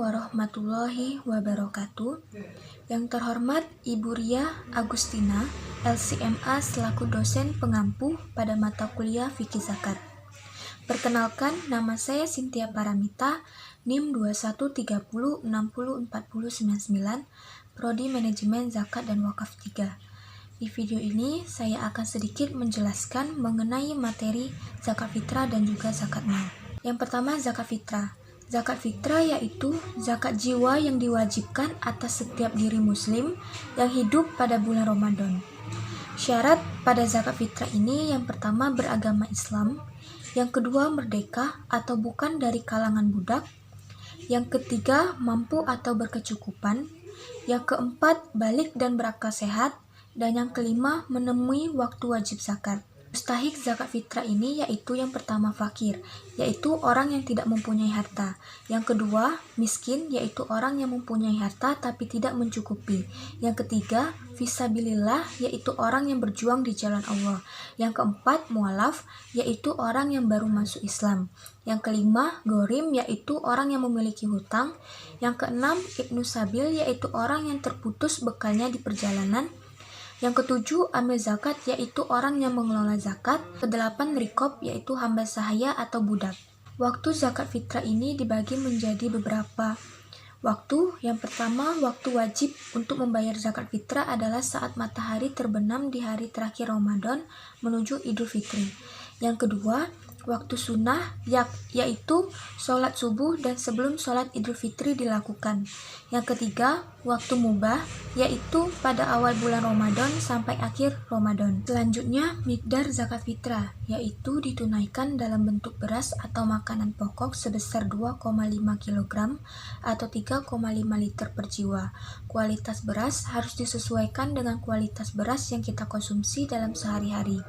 warahmatullahi wabarakatuh. Yang terhormat Ibu Ria Agustina, LCMA selaku dosen pengampu pada mata kuliah Fikih Zakat. Perkenalkan, nama saya Cynthia Paramita, NIM 2130604099, Prodi Manajemen Zakat dan Wakaf 3. Di video ini, saya akan sedikit menjelaskan mengenai materi zakat fitrah dan juga zakat mal. Yang pertama, zakat fitrah. Zakat fitrah yaitu zakat jiwa yang diwajibkan atas setiap diri muslim yang hidup pada bulan Ramadan. Syarat pada zakat fitrah ini yang pertama beragama Islam, yang kedua merdeka atau bukan dari kalangan budak, yang ketiga mampu atau berkecukupan, yang keempat balik dan berakal sehat, dan yang kelima menemui waktu wajib zakat. Mustahik zakat fitrah ini yaitu yang pertama fakir, yaitu orang yang tidak mempunyai harta. Yang kedua miskin, yaitu orang yang mempunyai harta tapi tidak mencukupi. Yang ketiga fisabilillah, yaitu orang yang berjuang di jalan Allah. Yang keempat mualaf, yaitu orang yang baru masuk Islam. Yang kelima gorim, yaitu orang yang memiliki hutang. Yang keenam ibnu sabil, yaitu orang yang terputus bekalnya di perjalanan. Yang ketujuh, amil zakat, yaitu orang yang mengelola zakat. Kedelapan, rikob, yaitu hamba sahaya atau budak. Waktu zakat fitrah ini dibagi menjadi beberapa waktu. Yang pertama, waktu wajib untuk membayar zakat fitrah adalah saat matahari terbenam di hari terakhir Ramadan menuju Idul Fitri. Yang kedua, waktu sunnah, yaitu sholat subuh dan sebelum sholat Idul Fitri dilakukan. Yang ketiga, waktu mubah, yaitu pada awal bulan Ramadan sampai akhir Ramadan. Selanjutnya, mikdar zakat fitrah, yaitu ditunaikan dalam bentuk beras atau makanan pokok sebesar 2,5 kg atau 3,5 liter per jiwa. Kualitas beras harus disesuaikan dengan kualitas beras yang kita konsumsi dalam sehari-hari.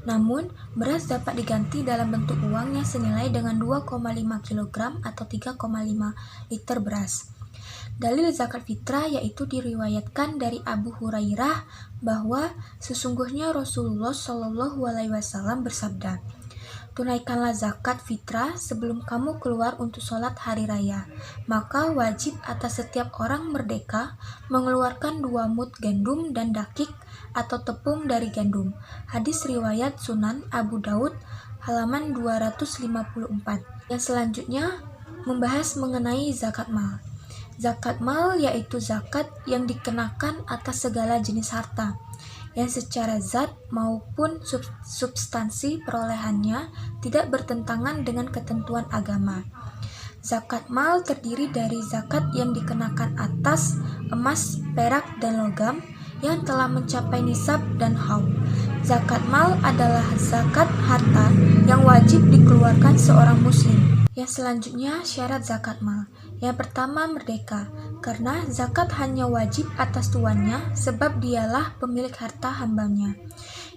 Namun, beras dapat diganti dalam bentuk uang yang senilai dengan 2,5 kg atau 3,5 liter beras. Dalil zakat fitrah yaitu diriwayatkan dari Abu Hurairah bahwa sesungguhnya Rasulullah Shallallahu Alaihi Wasallam bersabda, tunaikanlah zakat fitrah sebelum kamu keluar untuk sholat hari raya. Maka wajib atas setiap orang merdeka mengeluarkan 2 mud gandum dan dakik atau tepung dari gandum. Hadis riwayat Sunan Abu Daud halaman 254. Yang selanjutnya membahas mengenai zakat mal. Zakat mal yaitu zakat yang dikenakan atas segala jenis harta yang secara zat maupun substansi perolehannya tidak bertentangan dengan ketentuan agama. Zakat mal terdiri dari zakat yang dikenakan atas emas, perak, dan logam yang telah mencapai nisab dan haul. Zakat mal adalah zakat harta yang wajib dikeluarkan seorang muslim. Yang selanjutnya syarat zakat mal. Yang pertama merdeka, karena zakat hanya wajib atas tuannya sebab dialah pemilik harta hambanya.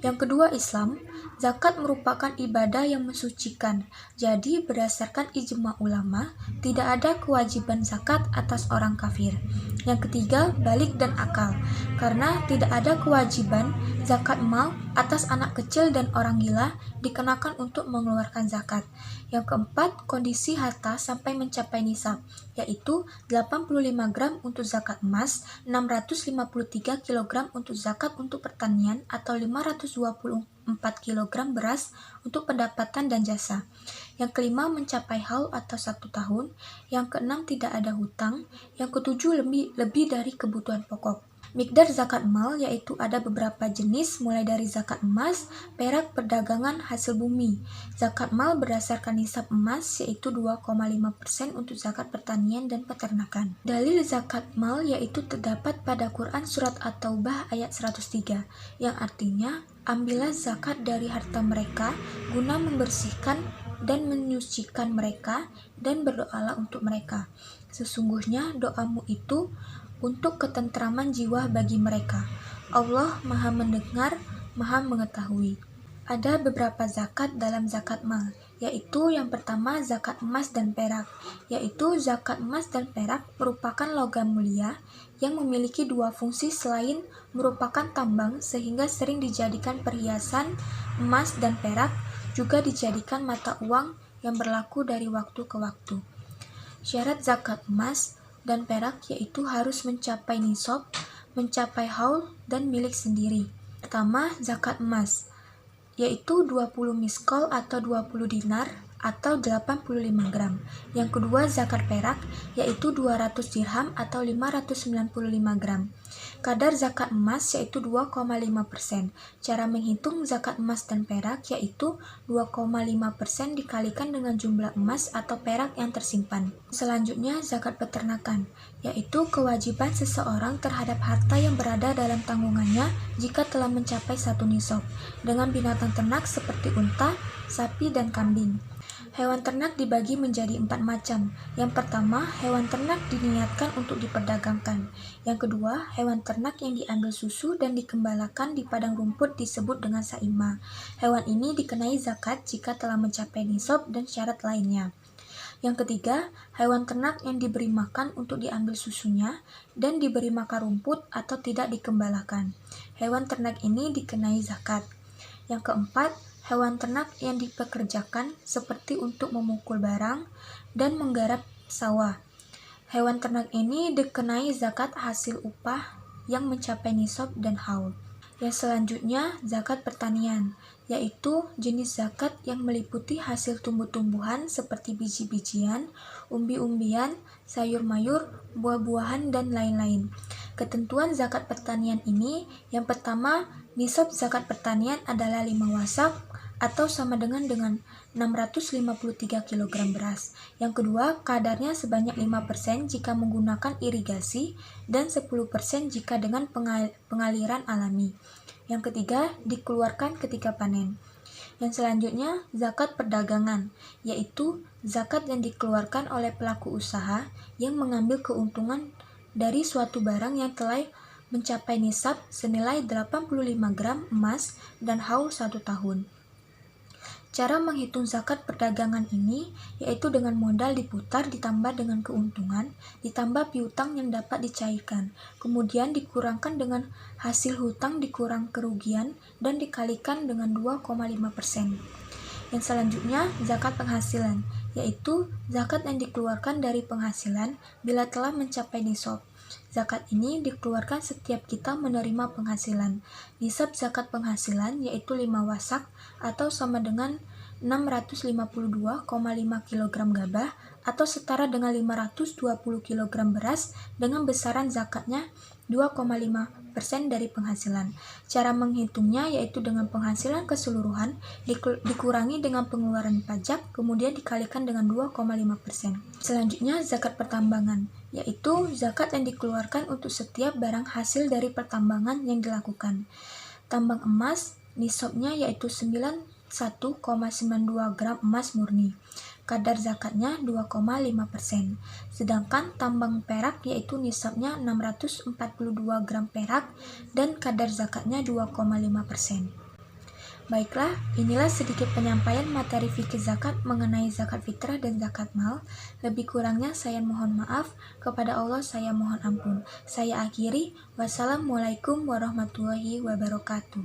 Yang kedua Islam, zakat merupakan ibadah yang mensucikan. Jadi berdasarkan ijma ulama, tidak ada kewajiban zakat atas orang kafir. Yang ketiga balik dan akal, karena tidak ada kewajiban zakat mal atas anak kecil dan orang gila dikenakan untuk mengeluarkan zakat. Yang keempat kondisi harta sampai mencapai nisab, yaitu 85 gram untuk zakat emas, 653 kg untuk zakat untuk pertanian atau 524 kg beras untuk pendapatan dan jasa. Yang kelima mencapai haul atau 1 tahun. Yang keenam tidak ada hutang. Yang ketujuh lebih dari kebutuhan pokok. Mikdar zakat mal yaitu ada beberapa jenis mulai dari zakat emas, perak, perdagangan, hasil bumi. Zakat mal berdasarkan nisab emas yaitu 2,5% untuk zakat pertanian dan peternakan. Dalil zakat mal yaitu terdapat pada Quran Surat At-Taubah ayat 103 yang artinya ambillah zakat dari harta mereka guna membersihkan dan menyucikan mereka dan berdoalah untuk mereka. Sesungguhnya doamu itu untuk ketentraman jiwa bagi mereka. Allah Maha Mendengar, Maha Mengetahui. Ada beberapa zakat dalam zakat mal, yaitu yang pertama zakat emas dan perak, yaitu zakat emas dan perak merupakan logam mulia yang memiliki 2 fungsi selain merupakan tambang sehingga sering dijadikan perhiasan. Emas dan perak juga dijadikan mata uang yang berlaku dari waktu ke waktu. Syarat zakat emas dan perak yaitu harus mencapai nisab, mencapai haul, dan milik sendiri. Pertama, zakat emas, yaitu 20 miskol atau 20 dinar atau 85 gram. Yang kedua, zakat perak, yaitu 200 dirham atau 595 gram. Kadar zakat emas yaitu 2,5%. Cara menghitung zakat emas dan perak yaitu 2,5% dikalikan dengan jumlah emas atau perak yang tersimpan. Selanjutnya, zakat peternakan, yaitu kewajiban seseorang terhadap harta yang berada dalam tanggungannya jika telah mencapai 1 nisab, dengan binatang ternak seperti unta, sapi, dan kambing. Hewan ternak dibagi menjadi 4 macam. Yang pertama, hewan ternak diniatkan untuk diperdagangkan. Yang kedua, hewan ternak yang diambil susu dan dikembalakan di padang rumput disebut dengan saima. Hewan ini dikenai zakat jika telah mencapai nisab dan syarat lainnya. Yang ketiga, hewan ternak yang diberi makan untuk diambil susunya dan diberi makan rumput atau tidak dikembalakan. Hewan ternak ini dikenai zakat. Yang keempat, hewan ternak yang dipekerjakan seperti untuk memukul barang dan menggarap sawah. Hewan ternak ini dikenai zakat hasil upah yang mencapai nisab dan haul. Yang selanjutnya, zakat pertanian, yaitu jenis zakat yang meliputi hasil tumbuh-tumbuhan seperti biji-bijian, umbi-umbian, sayur-mayur, buah-buahan, dan lain-lain. Ketentuan zakat pertanian ini, yang pertama, nisab zakat pertanian adalah 5 wasak atau sama dengan 653 kg beras. Yang kedua, kadarnya sebanyak 5% jika menggunakan irigasi dan 10% jika dengan pengaliran alami. Yang ketiga, dikeluarkan ketika panen. Yang selanjutnya, zakat perdagangan, yaitu zakat yang dikeluarkan oleh pelaku usaha yang mengambil keuntungan dari suatu barang yang telah mencapai nisab senilai 85 gram emas dan haul 1 tahun. Cara menghitung zakat perdagangan ini yaitu dengan modal diputar ditambah dengan keuntungan, ditambah piutang yang dapat dicairkan, kemudian dikurangkan dengan hasil hutang dikurang kerugian dan dikalikan dengan 2,5%. Yang selanjutnya, zakat penghasilan, yaitu zakat yang dikeluarkan dari penghasilan bila telah mencapai nisab. Zakat ini dikeluarkan setiap kita menerima penghasilan. Nisab zakat penghasilan yaitu 5 wasak atau sama dengan 652,5 kg gabah atau setara dengan 520 kg beras dengan besaran zakatnya 2,5% dari penghasilan. Cara menghitungnya yaitu dengan penghasilan keseluruhan dikurangi dengan pengeluaran pajak kemudian dikalikan dengan 2,5%. Selanjutnya, zakat pertambangan, yaitu zakat yang dikeluarkan untuk setiap barang hasil dari pertambangan yang dilakukan. Tambang emas, nisabnya yaitu 1,92 gram emas murni. Kadar zakatnya 2,5%. Sedangkan tambang perak yaitu nisabnya 642 gram perak dan kadar zakatnya 2,5%. Baiklah, inilah sedikit penyampaian materi fikih zakat mengenai zakat fitrah dan zakat mal. Lebih kurangnya saya mohon maaf, kepada Allah saya mohon ampun. Saya akhiri, wassalamualaikum warahmatullahi wabarakatuh.